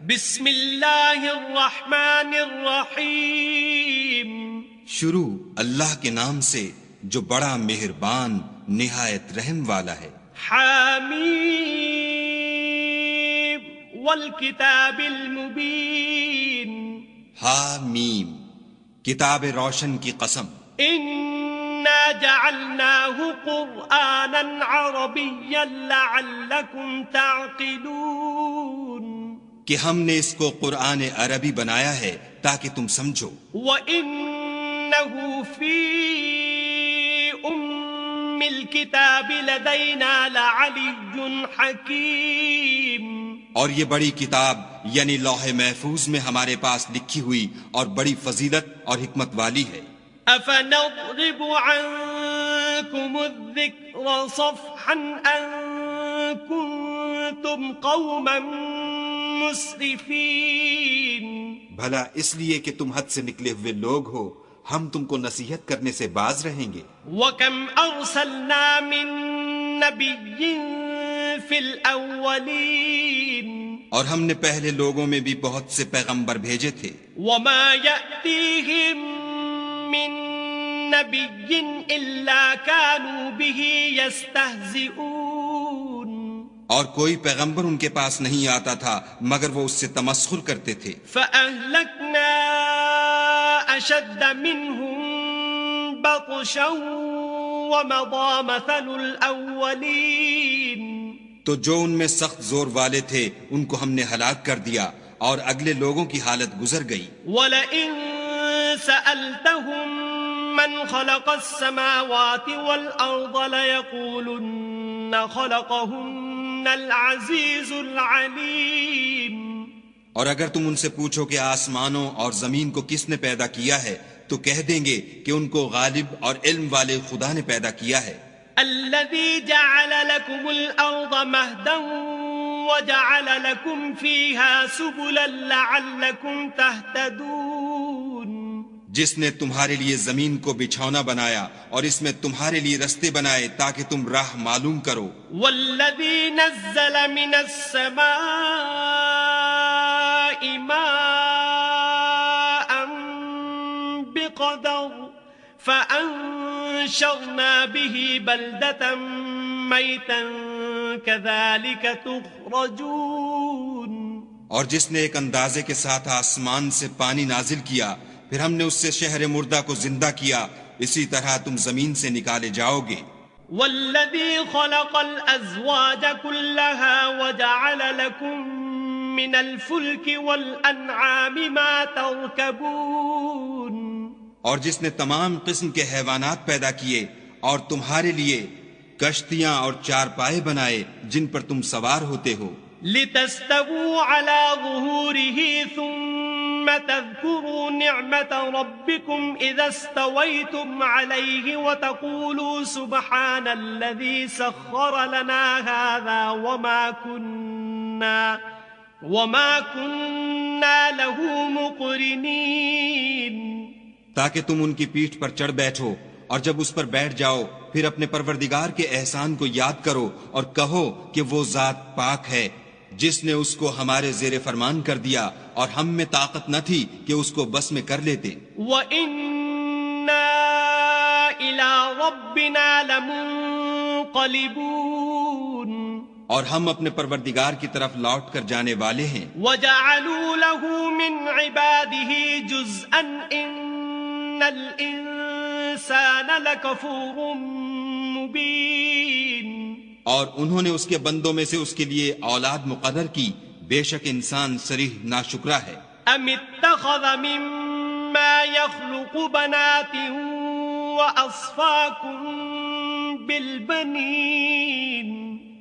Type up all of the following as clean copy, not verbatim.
بسم اللہ الرحمن الرحیم. شروع اللہ کے نام سے جو بڑا مہربان نہایت رحم والا ہے. حامیم والکتاب المبین. حامیم کتاب روشن کی قسم. انا جعلناه قرآنا عربیا لعلکم تعقلون. کہ ہم نے اس کو قرآن عربی بنایا ہے تاکہ تم سمجھو. وَإِنَّهُ فِي أُمِّ الْكِتَابِ لَدَيْنَا لَعَلِيٌّ حَكِيمٌ. اور یہ بڑی کتاب یعنی لوح محفوظ میں ہمارے پاس لکھی ہوئی اور بڑی فضیلت اور حکمت والی ہے. أَفَنَضْرِبُ عَنكُمُ الذِّكْرَ صَفْحًا أَن كُنتُمْ قَوْمًا مسرفین. بھلا اس لیے کہ تم حد سے نکلے ہوئے لوگ ہو ہم تم کو نصیحت کرنے سے باز رہیں گے. وَكَمْ أَرْسَلْنَا مِن نَبِيٍّ فِي الْأَوَّلِينَ. اور ہم نے پہلے لوگوں میں بھی بہت سے پیغمبر بھیجے تھے. وَمَا يَأْتِيهِم مِّن نَبِيٍّ إِلَّا كَانُوا بِهِ يَسْتَهْزِئُونَ. اور کوئی پیغمبر ان کے پاس نہیں آتا تھا مگر وہ اس سے تمسخر کرتے تھے. فَأَهْلَكْنَا أَشَدَّ مِنْهُمْ بَطْشًا وَمَضَى مَثَلُ الْأَوَّلِينَ. تو جو ان میں سخت زور والے تھے ان کو ہم نے ہلاک کر دیا اور اگلے لوگوں کی حالت گزر گئی. وَلَئِن سَأَلْتَهُم مَّنْ خَلَقَ السَّمَاوَاتِ وَالْأَرْضَ لَيَقُولُنَّ خَلَقَهُنَّ العزیز العلیم. اور اگر تم ان سے پوچھو کہ آسمانوں اور زمین کو کس نے پیدا کیا ہے تو کہہ دیں گے کہ ان کو غالب اور علم والے خدا نے پیدا کیا ہے. الذی جعل لکم الارض مہدا وجعل لکم فیہا سبلا لعلکم تہتدون. جس نے تمہارے لیے زمین کو بچھونا بنایا اور اس میں تمہارے لیے رستے بنائے تاکہ تم راہ معلوم کرو. والذی نزل من السماء ماء بقدر فأنشرنا به بلدة میتا كذلك تخرجون. اور جس نے ایک اندازے کے ساتھ آسمان سے پانی نازل کیا پھر ہم نے اس سے شہر مردہ کو زندہ کیا اسی طرح تم زمین سے نکالے جاؤ گے. والذی خلق الازواج كلها وجعل لكم من الفلك والانعام ما تركبون. اور جس نے تمام قسم کے حیوانات پیدا کیے اور تمہارے لیے کشتیاں اور چارپائے بنائے جن پر تم سوار ہوتے ہو. لتستووا على ظهوره ثم تذكروا نعمة ربكم إذا استويتم عليه وتقولوا سبحان الذي سخر لنا هذا وما كنا له مقرنين. تاکہ تم ان کی پیٹھ پر چڑھ بیٹھو اور جب اس پر بیٹھ جاؤ پھر اپنے پروردگار کے احسان کو یاد کرو اور کہو کہ وہ ذات پاک ہے جس نے اس کو ہمارے زیر فرمان کر دیا اور ہم میں طاقت نہ تھی کہ اس کو بس میں کر لیتے. وَإِنَّا إِلَىٰ رَبِّنَا لَمُنقَلِبُونَ. اور ہم اپنے پروردگار کی طرف لوٹ کر جانے والے ہیں. وَجَعَلُوا لَهُ مِنْ عِبَادِهِ جُزْءًا إِنَّ الْإِنسَانَ لَكَفُورٌ مُبِينٌ. اور انہوں نے اس کے بندوں میں سے اس کے لیے اولاد مقرر کی بے شک انسان صریح ناشکرا ہے. ام اتخذ مما يخلق بنات واصفاكم بالبنين.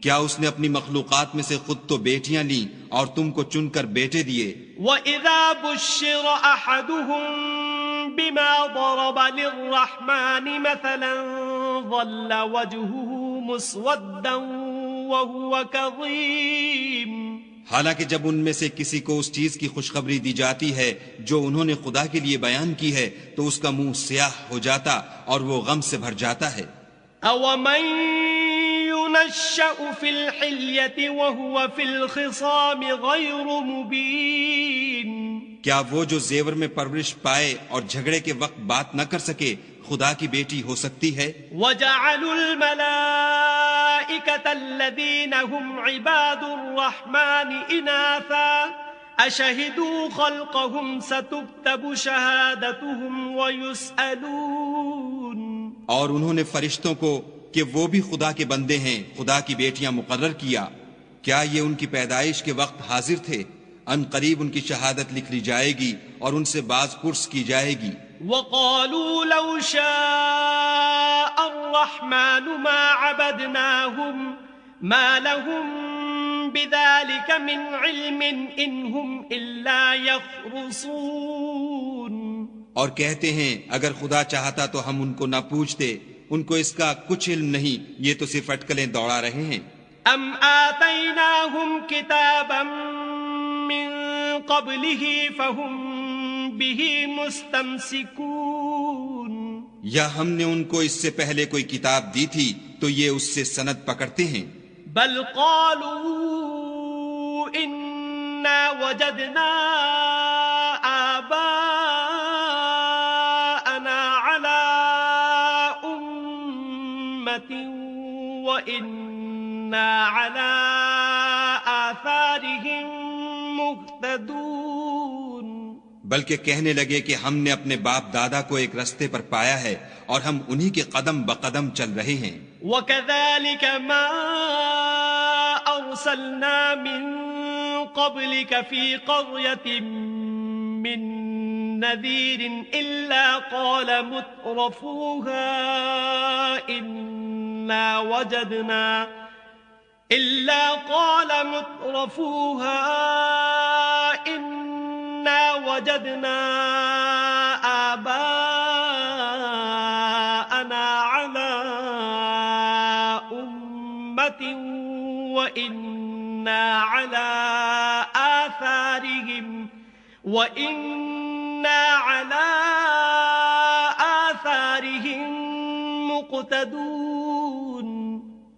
کیا اس نے اپنی مخلوقات میں سے خود تو بیٹیاں لیں اور تم کو چن کر بیٹے دیے. وَإِذَا بُشِّرَ أَحَدُهُم بِمَا ضَرَبَ لِلرَّحْمَنِ مَثَلًا ظَلَّ وَجْهُهُ مُسْوَدًّا وَهُوَ كَظِيمٌ. حالانکہ جب ان میں سے کسی کو اس چیز کی خوشخبری دی جاتی ہے جو انہوں نے خدا کے لیے بیان کی ہے تو اس کا منہ سیاہ ہو جاتا اور وہ غم سے بھر جاتا ہے. أَوَمَن ينشأ في الحلية وهو في الخصام غير مبين کیا وہ جو زیور میں پرورش پائے اور جھگڑے کے وقت بات نہ کر سکے خدا کی بیٹی ہو سکتی ہے؟ وَجَعَلُوا الْمَلَائِكَةَ الَّذِينَ هُمْ عِبَادُ الرَّحْمَنِ إِنَاثًا أَشَهِدُوا خَلْقَهُمْ سَتُكْتَبُ شَهَادَتُهُمْ وَيُسْأَلُونَ اور انہوں نے فرشتوں کو کہ وہ بھی خدا کے بندے ہیں خدا کی بیٹیاں مقرر کیا، کیا یہ ان کی پیدائش کے وقت حاضر تھے؟ ان قریب ان کی شہادت لکھ لی جائے گی اور ان سے باز پرس کی جائے گی۔ وَقَالُوا لَوْ شَاءَ الرَّحْمَنُ مَا عَبَدْنَاهُمْ مَا لَهُمْ بِذَلِكَ مِنْ عِلْمٍ إِنْ هُمْ إِلَّا يَخْرُصُونَ اور کہتے ہیں اگر خدا چاہتا تو ہم ان کو نہ پوچھتے، ان کو اس کا کچھ علم نہیں، یہ تو صرف اٹکلیں دوڑا رہے ہیں۔ ام آتیناہم کتابا من قبلہ فہم بہ مستمسکون یا ہم نے ان کو اس سے پہلے کوئی کتاب دی تھی تو یہ اس سے سند پکڑتے ہیں؟ بل قالوا انا وجدنا آباءنا على امة وإنا على آثارهم مهتدون بلکہ کہنے لگے کہ ہم نے اپنے باپ دادا کو ایک رستے پر پایا ہے اور ہم انہی کے قدم بقدم چل رہے ہیں۔ وَكَذَلِكَ مَا أَرْسَلْنَا مِن قَبْلِكَ فِي قَرْيَةٍ مِّن نَذِيرٍ إِلَّا قَالَ مُتْرَفُوهَا إِنَّا وَجَدْنَا آباءنا على أمة وإنا على آثارهم مقتدون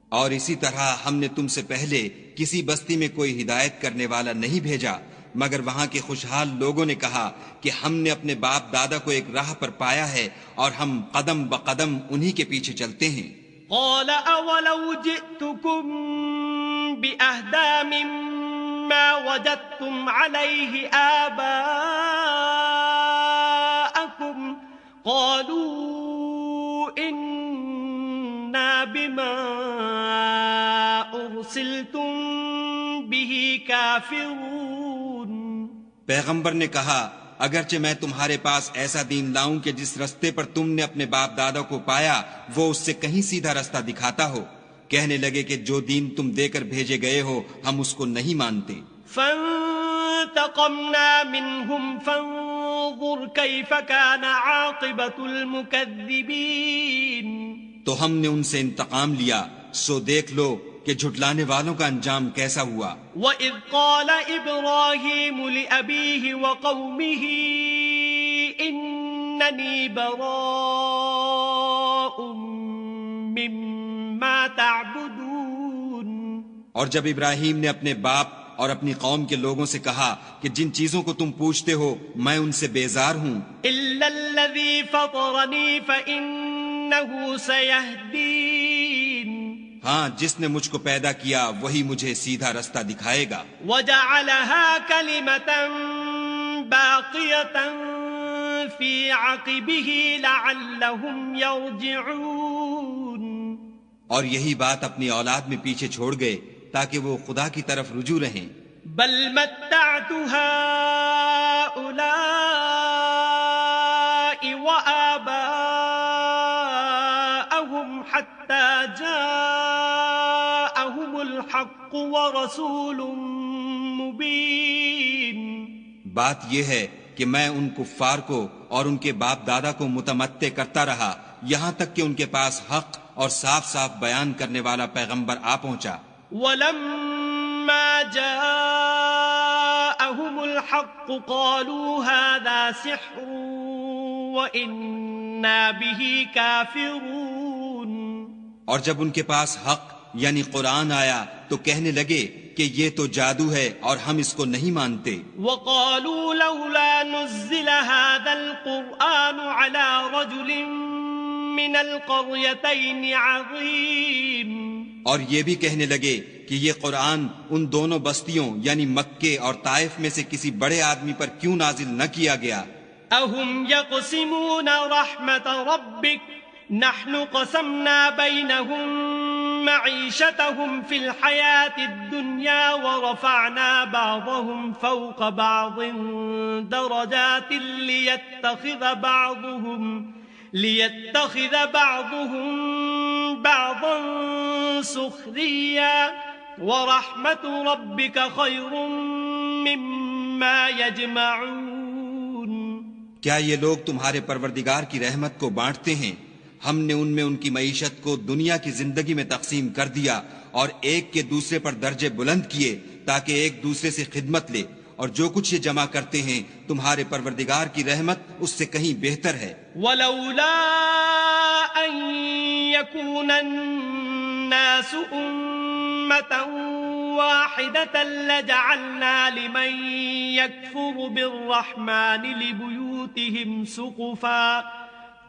اور اسی طرح ہم نے تم سے پہلے کسی بستی میں کوئی ہدایت کرنے والا نہیں بھیجا مگر وہاں کے خوشحال لوگوں نے کہا کہ ہم نے اپنے باپ دادا کو ایک راہ پر پایا ہے اور ہم قدم بقدم انہی کے پیچھے چلتے ہیں۔ قال اولو جئتكم بأهدى مما وجدتم عليه آباءكم قالوا إنا بما أرسلتم به كافرون پیغمبر نے کہا اگرچہ میں تمہارے پاس ایسا دین لاؤں کہ جس رستے پر تم نے اپنے باپ دادا کو پایا وہ اس سے کہیں سیدھا رستہ دکھاتا ہو، کہنے لگے کہ جو دین تم دے کر بھیجے گئے ہو ہم اس کو نہیں مانتے۔ فانتقمنا منهم فانظر كيف كان عاقبة المكذبين تو ہم نے ان سے انتقام لیا، سو دیکھ لو کہ جھٹلانے والوں کا انجام کیسا ہوا۔ وَإِذْ قَالَ إِبْرَاهِيمُ لِأَبِيهِ وَقَوْمِهِ إِنَّنِي بَرَاءٌ مِّمَّا تَعْبُدُونَ اور جب ابراہیم نے اپنے باپ اور اپنی قوم کے لوگوں سے کہا کہ جن چیزوں کو تم پوچھتے ہو میں ان سے بیزار ہوں، إِلَّا الَّذِي فَطَرَنِي فَإِنَّهُ سَيَهْدِينِ ہاں جس نے مجھ کو پیدا کیا وہی مجھے سیدھا رستہ دکھائے گا۔ وَجَعَلَهَا كَلِمَةً بَاقِيَةً فِي عَقِبِهِ لَعَلَّهُمْ يَرْجِعُونَ اور یہی بات اپنی اولاد میں پیچھے چھوڑ گئے تاکہ وہ خدا کی طرف رجوع رہیں۔ بل متعت هؤلاء وآباءهم حتى جاءهم الحق ورسول مبين بات یہ ہے کہ میں ان کفار کو اور ان کے باپ دادا کو متمتع کرتا رہا یہاں تک کہ ان کے پاس حق اور صاف صاف بیان کرنے والا پیغمبر آ پہنچا۔ ولما جاءهم الحق قالوا هذا سحر وإنا به كافرون اور جب ان کے پاس حق یعنی قرآن آیا تو کہنے لگے کہ یہ تو جادو ہے اور ہم اس کو نہیں مانتے. وقالوا لولا نزل هذا القرآن على رجل من القريتين عظيم. اور یہ بھی کہنے لگے کہ یہ قرآن ان دونوں بستیوں یعنی مکے اور طائف میں سے کسی بڑے آدمی پر کیوں نازل نہ کیا گیا. اهم يقسمون رحمت ربك نحن قسمنا بينهم معيشتهم في الحياة الدنيا ورفعنا بعضهم فوق بعض درجات ليتخذ بعضهم بعضا سخريا ورحمة ربك خير مما يجمعون. کیا یہ لوگ تمہارے پروردگار کی رحمت کو بانٹتے ہیں؟ ہم نے ان میں ان کی معیشت کو دنیا کی زندگی میں تقسیم کر دیا اور ایک کے دوسرے پر درجے بلند کیے تاکہ ایک دوسرے سے خدمت لے، اور جو کچھ یہ جمع کرتے ہیں تمہارے پروردگار کی رحمت اس سے کہیں بہتر ہے. وَلَوْلَا أَن يَكُونَ النَّاسُ أُمَّةً واحدة لجعلنا لمن يكفر بالرحمن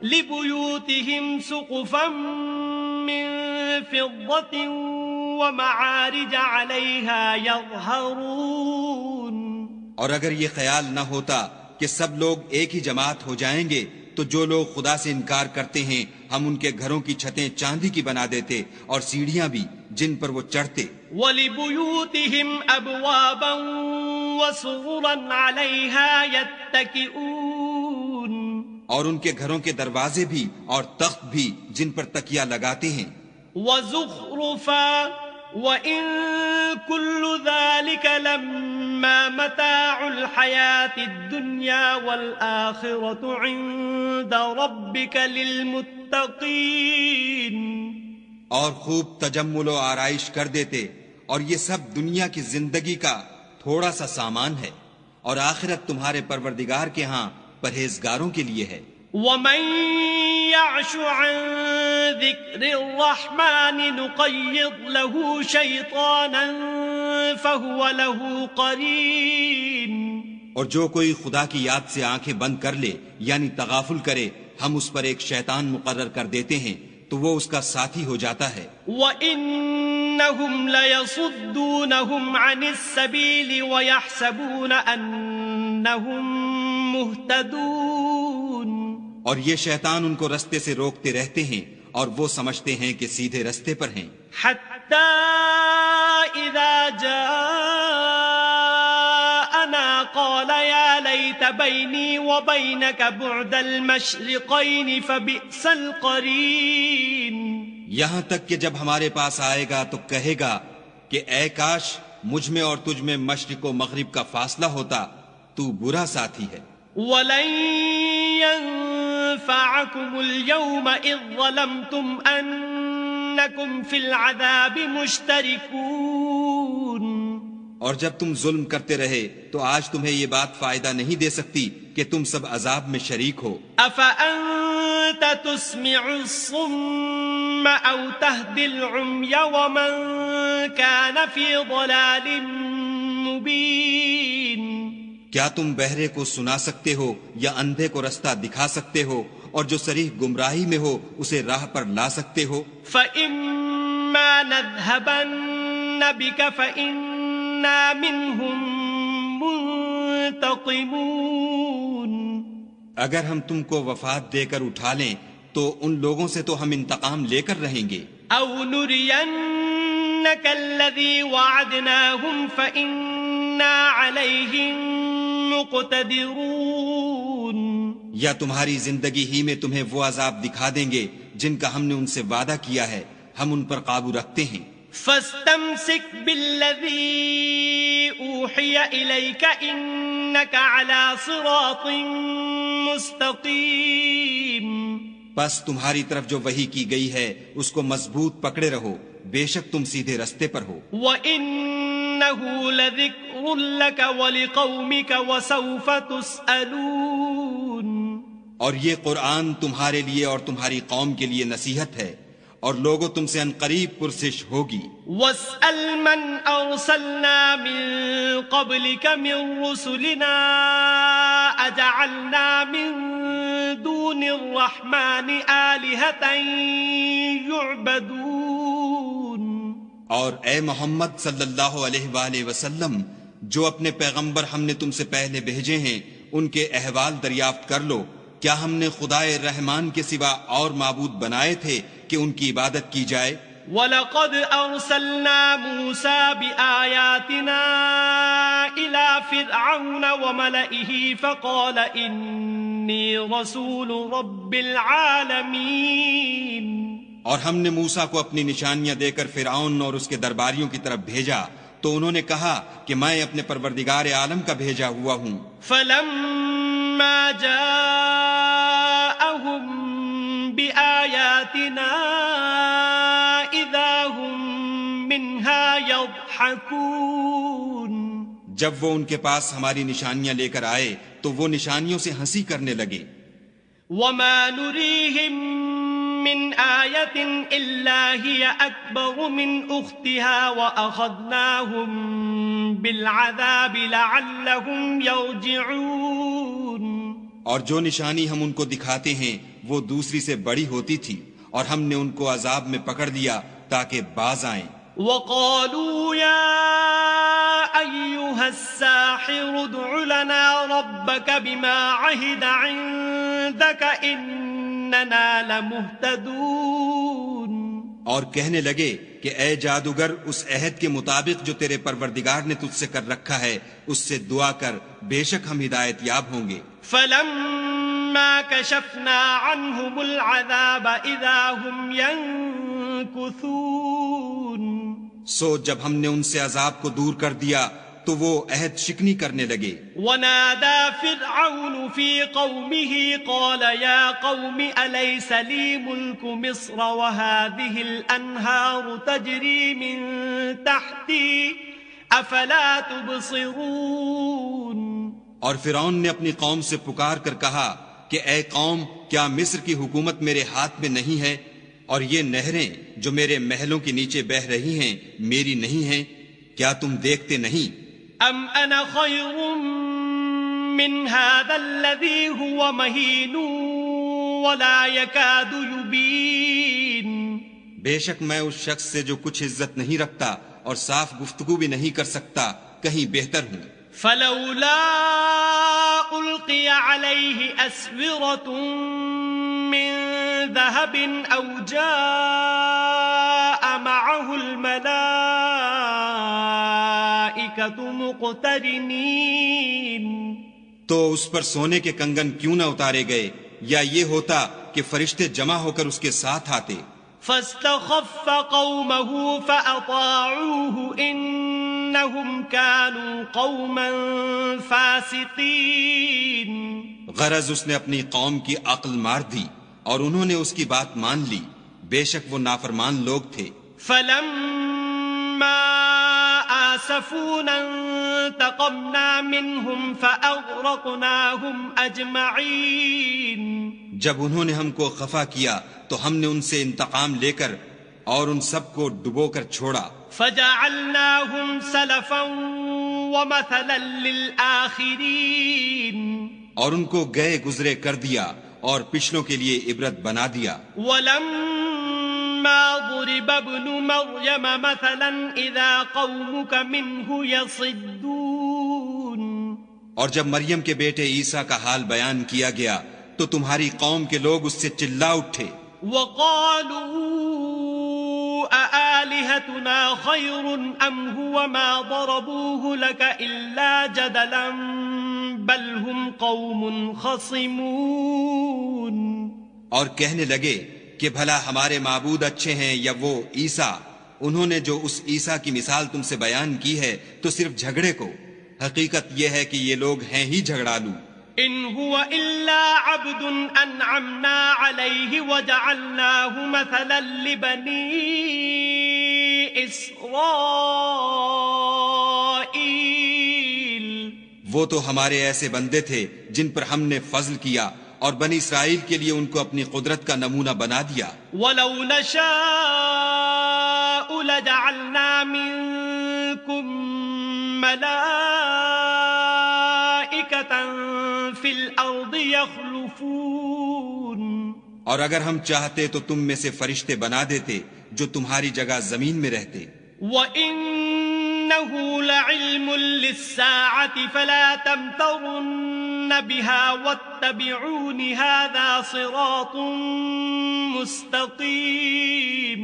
لبيوتهم سقفا من فضة ومعارج عليها يظهرون. اور اگر یہ خیال نہ ہوتا کہ سب لوگ ایک ہی جماعت ہو جائیں گے تو جو لوگ خدا سے انکار کرتے ہیں ہم ان کے گھروں کی چھتیں چاندی کی بنا دیتے اور سیڑھیاں بھی جن پر وہ چڑھتے. وَلِبُيُوتِهِمْ أَبْوَابًا وَسُرُرًا عَلَيْهَا يَتَّكِئُونَ. اور ان کے گھروں کے دروازے بھی اور تخت بھی جن پر تکیہ لگاتے ہیں. وَزُخْرُفًا وَإِن كُلُّ ذَلِكَ لَمَّا مَتَاعُ الْحَيَاةِ الدُّنْيَا وَالْآخِرَةُ عِندَ رَبِّكَ لِلْمُتَّقِينَ. اور خوب تجمل و آرائش کر دیتے، اور یہ سب دنیا کی زندگی کا تھوڑا سا سامان ہے، اور آخرت تمہارے پروردگار کے ہاں پرہیزگاروں کے لیے ہے. وَمَن يَعْشُ عَن ذِكْرِ الرَّحْمَنِ نُقَيِّضْ لَهُ شَيْطَانًا فَهُوَ لَهُ قَرِينٌ. اور جو کوئی خدا کی یاد سے آنکھیں بند کر لے یعنی تغافل کرے ہم اس پر ایک شیطان مقرر کر دیتے ہیں تو وہ اس کا ساتھی ہو جاتا ہے. وَإِنَّهُمْ لَيَصُدُّونَهُمْ عَنِ السَّبِيلِ وَيَحْسَبُونَ أَنَّهُمْ مُهْتَدُونَ. اور یہ شیطان ان کو رستے سے روکتے رہتے ہیں اور وہ سمجھتے ہیں کہ سیدھے رستے پر ہیں. حَتَّى إِذَا جَاءَنَا قَالَ يَا لَيْتَ بَيْنِي وَبَيْنَكَ بُعْدَ الْمَشْرِقَيْنِ فَبِئْسَ الْقَرِينُ. یہاں تک کہ جب ہمارے پاس آئے گا تو کہے گا کہ اے کاش مجھ میں اور تجھ میں مشرق و مغرب کا فاصلہ ہوتا، تو برا ساتھی ہے. وَلَن يَنفَعَكُمُ الْيَوْمَ إِذ ظَّلَمْتُمْ أَنَّكُمْ فِي الْعَذَابِ مُشْتَرِكُونَ. اور جب تم ظلم کرتے رہے تو آج تمہیں یہ بات فائدہ نہیں دے سکتی کہ تم سب عذاب میں شریک ہو. أَفَأَنْتَ تُسْمِعُ الصُّمَّ أَوْ تَهْدِي الْعُمْيَ وَمَنْ كَانَ فِي ضَلَالٍ مُبِينٍ. کیا تم بہرے کو سنا سکتے ہو یا اندھے کو رستہ دکھا سکتے ہو اور جو صریح گمراہی میں ہو اسے راہ پر لا سکتے ہو؟ فَإِمَّا نَذْهَبَنَّ بِكَ فَإِنَّا مِنْهُمْ مُنْتَقِمُونَ. اگر ہم تم کو وفات دے کر اٹھا لیں تو ان لوگوں سے تو ہم انتقام لے کر رہیں گے. أَوْ نُرِيَنَّكَ الَّذِي وَعَدْنَاهُمْ فَإِنَّا عَلَيْهِمْ مُقْتَدِرُونَ. یا تمہاری زندگی ہی میں تمہیں وہ عذاب دکھا دیں گے جن کا ہم نے ان سے وعدہ کیا ہے، ہم ان پر قابو رکھتے ہیں. فَاسْتَمْسِكْ بِالَّذِي أُوحِيَ إِلَيْكَ إِنَّكَ عَلَى صِرَاطٍ مُسْتَقِيمٍ. پس تمہاری طرف جو وحی کی گئی ہے اس کو مضبوط پکڑے رہو، بے شک تم سیدھے رستے پر ہو. وَإِنَّهُ لَذِكْرٌ لَكَ وَلِقَوْمِكَ وَسَوْفَ تُسْأَلُونَ. اور یہ قرآن تمہارے لیے اور تمہاری قوم کے لیے نصیحت ہے، اور لوگوں تم سے عنقریب پرسش ہوگی. واسأل من أرسلنا من قبلك من رسلنا أجعلنا من دون الرحمن آلهة يعبدون. اور اے محمد صلی اللہ علیہ وآلہ وسلم، جو اپنے پیغمبر ہم نے تم سے پہلے بھیجے ہیں ان کے احوال دریافت کر لو. کیا ہم نے خدائے رحمان کے سوا اور معبود بنائے تھے کہ ان کی عبادت کی جائے؟ وَلَقَدْ أَرْسَلْنَا مُوسَى بِآيَاتِنَا إِلَى فِرْعَوْنَ وَمَلَئِهِ فَقَالَ إِنِّي رَسُولُ رَبِّ الْعَالَمِينَ. اور ہم نے موسیٰ کو اپنی نشانیاں دے کر فرعون اور اس کے درباریوں کی طرف بھیجا تو انہوں نے کہا کہ میں اپنے پروردگار عالم کا بھیجا ہوا ہوں. فَلَمَّا جَاءَهُم بِآيَاتِنَا إِذَا هُم مِّنْهَا يَضْحَكُونَ. جب وہ ان کے پاس ہماری نشانیاں لے کر آئے تو وہ نشانیوں سے ہنسی کرنے لگے. وَمَا نُرِيهِم مِّنْ آيَةٍ إِلَّا هِيَ أَكْبَرُ مِنْ أُخْتِهَا وَأَخَذْنَاهُم بِالْعَذَابِ لَعَلَّهُمْ يَرْجِعُونَ. اور جو نشانی ہم ان کو دکھاتے ہیں وہ دوسری سے بڑی ہوتی تھی اور ہم نے ان کو عذاب میں پکڑ لیا تاکہ باز آئیں. وَقَالُوا يَا أَيُّهَا السَّاحِرُ ادْعُ لَنَا رَبَّكَ بِمَا عَهِدَ عِندَكَ إِنَّنَا لَمُهْتَدُونَ. اور کہنے لگے کہ اے جادوگر اس عہد کے مطابق جو تیرے پروردگار نے تجھ سے کر رکھا ہے اس سے دعا کر، بے شک ہم ہدایت یاب ہوں گے. فَلَمَّا كَشَفْنَا عَنْهُمُ الْعَذَابَ إِذَا هُمْ يَنكُثُونَ. سو جب ہم نے ان سے عذاب کو دور کر دیا تو وہ عہد شکنی کرنے لگے. وَنَادَى فِرْعَوْنُ فِي قَوْمِهِ قَالَ يَا قَوْمِ أَلَيْسَ لِي مُلْكُ مِصْرَ وَهَٰذِهِ الْأَنْهَارُ تَجْرِي مِن تَحْتِي أَفَلَا تُبْصِرُونَ. اور فرعون نے اپنی قوم سے پکار کر کہا کہ اے قوم، کیا مصر کی حکومت میرے ہاتھ میں نہیں ہے اور یہ نہریں جو میرے محلوں کے نیچے بہہ رہی ہیں میری نہیں ہیں؟ کیا تم دیکھتے نہیں؟ ام انا خیر من هذا الذي هو مهين ولا يكاد يبين. بے شک میں اس شخص سے جو کچھ عزت نہیں رکھتا اور صاف گفتگو بھی نہیں کر سکتا کہیں بہتر ہوں. فلولا القي عليه اسورة من ذهب او جاء معه الملائكة مقترنين. تو اس پر سونے کے کنگن کیوں نہ اتارے گئے یا یہ ہوتا کہ فرشتے جمع ہو کر اس کے ساتھ آتے. فاستخف قومه فأطاعوه إنهم كانوا قوما فاسقين. غرض اس نے اپنی قوم کی عقل مار دی اور انہوں نے اس کی بات مان لی، بے شک وہ نافرمان لوگ تھے. فلما آسفونا انتقمنا منهم فأغرقناهم أجمعين. جب انہوں نے ہم کو خفا کیا تو ہم نے ان سے انتقام لے کر اور ان سب کو ڈبو کر چھوڑا. فجعلناهم سلفا ومثلا للآخرين. اور ان کو گئے گزرے کر دیا اور پچھلوں کے لیے عبرت بنا دیا. وَلَمَّا ضُرِبَ ابْنُ مَرْيَمَ مَثَلًا إِذَا قَوْمُكَ مِنْهُ يَصِدُّونَ. اور جب مریم کے بیٹے عیسیٰ کا حال بیان کیا گیا تو تمہاری قوم کے لوگ اس سے چلا اٹھے. وَقَالُوا أَآلِهَتُنَا خَيْرٌ أَمْ هُوَ مَا ضَرَبُوهُ لَكَ إِلَّا جَدَلًا بَلْ هُمْ قَوْمٌ خَصِمُونَ. اور کہنے لگے کہ بھلا ہمارے معبود اچھے ہیں یا وہ عیسیٰ؟ انہوں نے جو اس عیسیٰ کی مثال تم سے بیان کی ہے تو صرف جھگڑے کو. حقیقت یہ ہے کہ یہ لوگ ہیں ہی جھگڑالو. ان هو الا عبد انعمنا عليه وجعلناه مثلا لبني اسرائيل. وہ تو ہمارے ایسے بندے تھے جن پر ہم نے فضل کیا اور بنی اسرائیل کے لیے ان کو اپنی قدرت کا نمونہ بنا دیا. وَلَوْ نَشَاءُ لَجَعَلْنَا مِنكُم مَلَائِكَةً فِي الْأَرْضِ يَخْلُفُونَ. اور اگر ہم چاہتے تو تم میں سے فرشتے بنا دیتے جو تمہاری جگہ زمین میں رہتے. وَإِنَّهُ لَعِلْمٌ لِلسَّاعَةِ فَلَا تَمْتَرُنَّ بِهَا وَاتَّبِعُونِ هَذَا صِرَاطٌ مُسْتَقِيمٌ.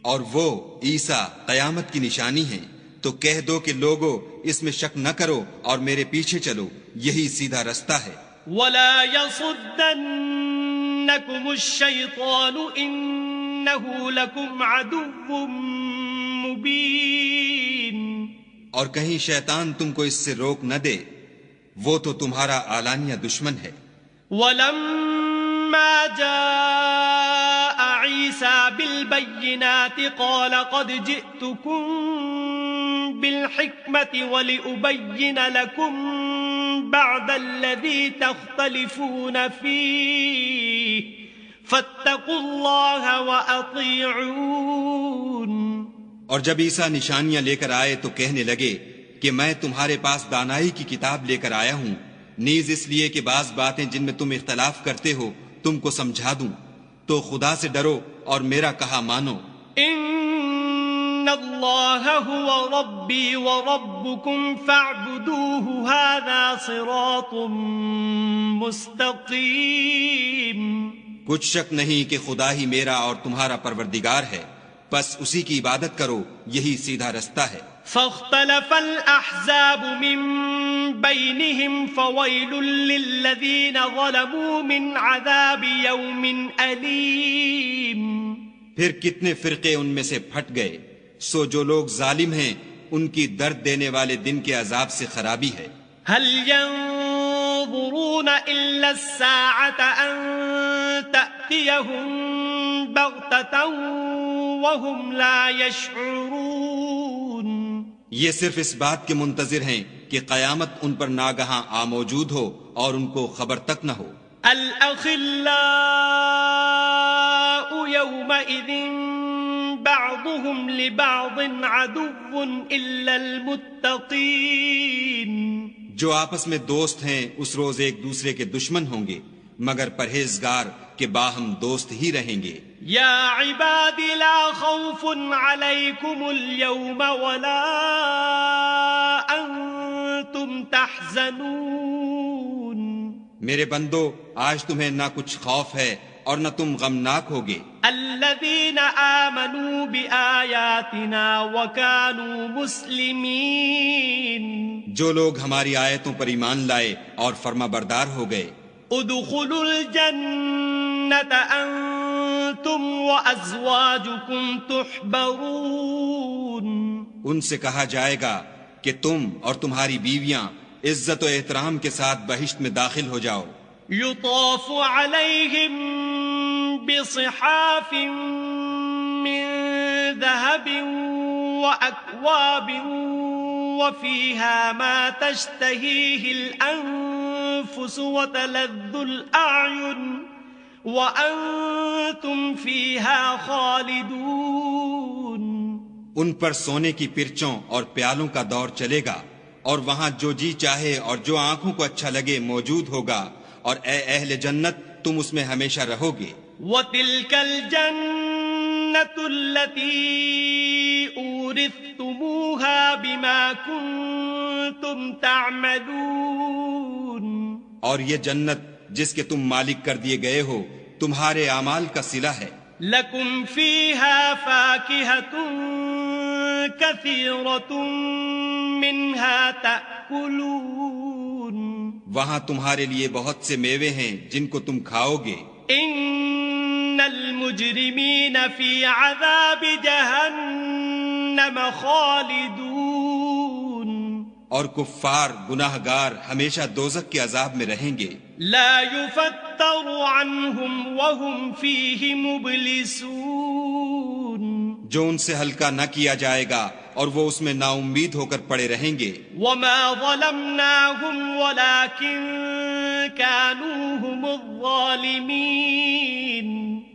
اور وہ عیسیٰ قیامت کی نشانی ہیں، تو کہہ دو کہ لوگو اس میں شک نہ کرو اور میرے پیچھے چلو، یہی سیدھا رستہ ہے. وَلَا يَصُدَّنَّكُمُ الشَّيْطَانُ إِنَّهُ لَكُمْ عَدُوٌّ مُبِينٌ. اور کہیں شیطان تم کو اس سے روک نہ دے، وہ تو تمہارا اعلانیہ دشمن ہے. وَلَمَّا جَاءَ عِيسَى بِالْبَيِّنَاتِ قَالَ قَدْ جِئْتُكُمْ بِالْحِكْمَةِ وَلِأُبَيِّنَ لَكُمْ بَعْضَ الَّذِي تَخْتَلِفُونَ فِيهِ فَاتَّقُوا اللَّهَ وَأَطِيعُونِ. اور جب عیسیٰ نشانیاں لے کر آئے تو کہنے لگے کہ میں تمہارے پاس دانائی کی کتاب لے کر آیا ہوں، نیز اس لیے کہ بعض باتیں جن میں تم اختلاف کرتے ہو تم کو سمجھا دوں. تو خدا سے ڈرو اور میرا کہا مانو. ان اللہ هو ربی وربکم فاعبدوه هذا صراط مستقیم. کچھ شک نہیں کہ خدا ہی میرا اور تمہارا پروردگار ہے، بس اسی کی عبادت کرو، یہی سیدھا رستہ ہے. فاختلف الأحزاب من بينهم فويل للذين ظلموا من عذاب يوم أليم. پھر کتنے فرقے ان میں سے پھٹ گئے، سو جو لوگ ظالم ہیں ان کی درد دینے والے دن کے عذاب سے خرابی ہے. هل ينظرون إلا الساعة أن تأتيهم بغتة وهم لا يشعرون. یہ صرف اس بات کے منتظر ہیں کہ قیامت ان پر ناگہاں موجود ہو اور ان کو خبر تک نہ ہو. الأخلاء يومئذ بعضهم لبعض عدو إلا المتقين. جو آپس میں دوست ہیں اس روز ایک دوسرے کے دشمن ہوں گے، مگر پرہیزگار کے باہم دوست ہی رہیں گے. یا عباد لا خوف علیکم اليوم ولا انتم تحزنون. میرے بندو آج تمہیں نہ کچھ خوف ہے اور نہ تم غمناک ہوگے. الذین آمنوا بآیاتنا وکانوا مسلمین. جو لوگ ہماری آیتوں پر ایمان لائے اور فرما بردار ہو گئے. ادخلوا الجنة انتم وازواجکم تحبرون. ان سے کہا جائے گا کہ تم اور تمہاری بیویاں عزت و احترام کے ساتھ بہشت میں داخل ہو جاؤ. یطاف علیہم بصحاف من ذهب وأكواب وفيها ما تشتهيه الأنفس وتلذ الأعين وأنتم فيها خالدون. ان پر سونے کی پرچوں اور پیالوں کا دور چلے گا، اور وہاں جو جی چاہے اور جو آنکھوں کو اچھا لگے موجود ہوگا، اور اے اہل جنت تم اس میں ہمیشہ رہو گے. وَتِلْكَ الْجَنَّةُ الَّتِي أُورِثْتُمُوهَا بِمَا كُنْتُمْ تَعْمَلُونَ. اور یہ جنت جس کے تم مالک کر دیے گئے ہو تمہارے اعمال کا صلہ ہے. لَكُمْ فِيهَا فَاكِهَةٌ كَثِيرَةٌ مِنْهَا تَأْكُلُونَ. وہاں تمہارے لیے بہت سے میوے ہیں جن کو تم کھاؤ گے. ان المجرمین فی عذاب جہنم خالدون. اور کفار گناہ گار ہمیشہ دوزخ کے عذاب میں رہیں گے. لا یفتر عنہم وهم فیہ مبلسون. جو ان سے ہلکا نہ کیا جائے گا اور وہ اس میں نا امید ہو کر پڑے رہیں گے. وما ظلمناہم ولكن كانوا هم الظالمين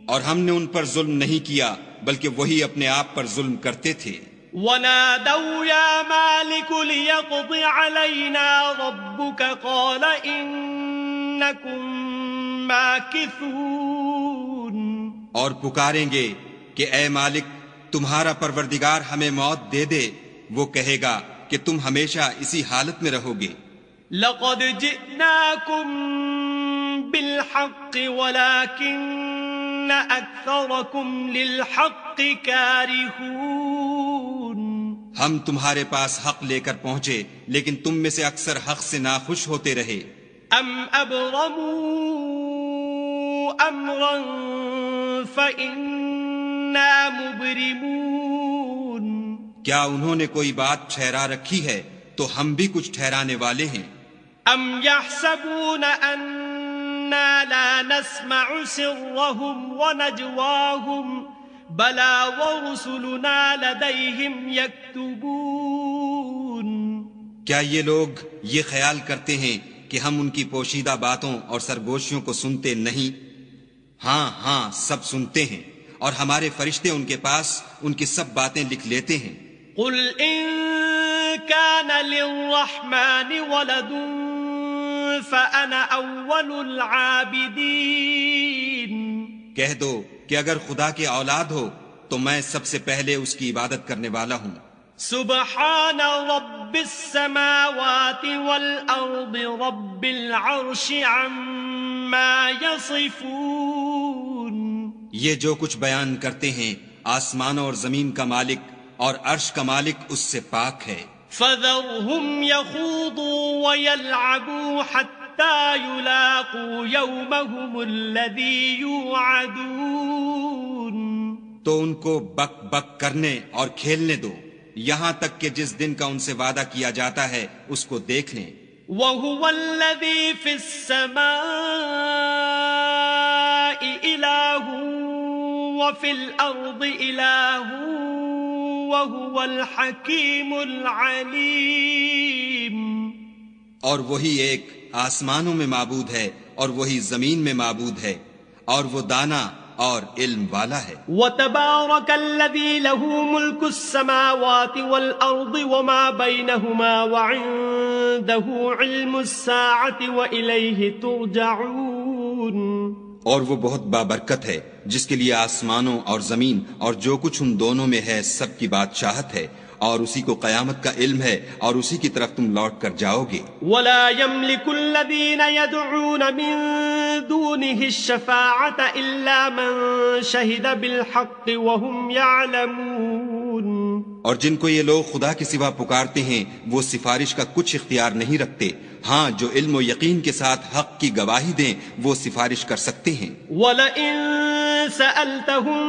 اور ہم نے ان پر ظلم نہیں کیا بلکہ وہی اپنے آپ پر ظلم کرتے تھے. ونادوا يا مالك ليقض علينا ربك قال إنكم ماكثون. اور پکاریں گے کہ اے مالک تمہارا پروردگار ہمیں موت دے دے. وہ کہے گا کہ تم ہمیشہ اسی حالت میں رہو گے. لقد جئناكم بالحق ولكن أكثركم للحق كارهون. ہم تمہارے پاس حق لے کر پہنچے لیکن تم میں سے اکثر حق سے ناخوش ہوتے رہے. ام ابرموا امرا فإنا مبرمون. کیا انہوں نے کوئی بات ٹھہرا رکھی ہے تو ہم بھی کچھ ٹھہرانے والے ہیں. ام يحسبون أننا لا نسمع سرهم ونجواهم بلى ورسلنا لديهم يكتبون. کیا یہ لوگ یہ خیال کرتے ہیں کہ ہم ان کی پوشیدہ باتوں اور سرگوشیوں کو سنتے نہیں؟ ہاں ہاں سب سنتے ہیں اور ہمارے فرشتے ان کے پاس ان کی سب باتیں لکھ لیتے ہیں. قل إن كان للرحمن ولد فأنا أول العابدين. کہہ دو کہ اگر خدا کی اولاد ہو تو میں سب سے پہلے اس کی عبادت کرنے والا ہوں. سبحان رب السماوات والأرض رب العرش عما يصفون. یہ جو کچھ بیان کرتے ہیں آسمانوں اور زمین کا مالک اور عرش کا مالک اس سے پاک ہے. فذرهم يخوضوا ويلعبوا حتى يلاقوا يومهم الذي يوعدون. تو ان کو بک بک کرنے اور کھیلنے دو یہاں تک کہ جس دن کا ان سے وعدہ کیا جاتا ہے اس کو دیکھ لیں. وهو الذي في السماء إله وفي الأرض إله وهو الحكيم العليم. اور وہی ایک آسمانوں میں معبود ہے اور وہی زمین میں معبود ہے اور وہ دانا اور علم والا ہے. وتبارك الذي له ملك السماوات والأرض وما بينهما وعنده علم الساعة وإليه ترجعون. اور وہ بہت بابرکت ہے جس کے لیے آسمانوں اور زمین اور جو کچھ ان دونوں میں ہے سب کی بادشاہت ہے اور اسی کو قیامت کا علم ہے اور اسی کی طرف تم لوٹ کر جاؤ گے. ولا يملك الذين يدعون من دونه الشفاعة إلا من شهد بالحق وهم يعلمون. اور جن کو یہ لوگ خدا کے سوا پکارتے ہیں وہ سفارش کا کچھ اختیار نہیں رکھتے. ہاں جو علم و یقین کے ساتھ حق کی گواہی دیں وہ سفارش کر سکتے ہیں. وَلَئِن سَأَلْتَهُم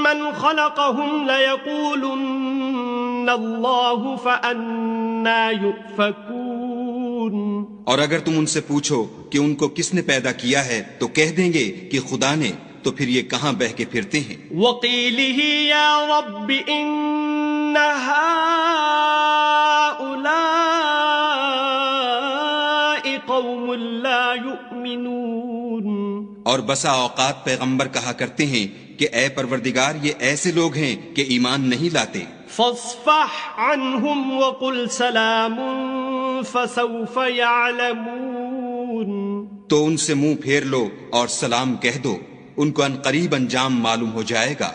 مَّنْ خَلَقَهُمْ لَيَقُولُنَّ اللَّهُ فَأَنَّىٰ يُؤْفَكُونَ. اور اگر تم ان سے پوچھو کہ ان کو کس نے پیدا کیا ہے تو کہہ دیں گے کہ خدا نے، تو پھر یہ کہاں بہہ کے پھرتے ہیں. وَقِيلِهِ يَا رَبِّ إِنَّ هَٰؤُلَاءِ قَوْمٌ لَّا يُؤْمِنُونَ. اور بسا اوقات پیغمبر کہا کرتے ہیں کہ اے پروردگار یہ ایسے لوگ ہیں کہ ایمان نہیں لاتے. فاصفح عنهم وقل سلام فسوف يعلمون. تو ان سے منہ پھیر لو اور سلام کہہ دو، ان کو ان قریب انجام معلوم ہو جائے گا.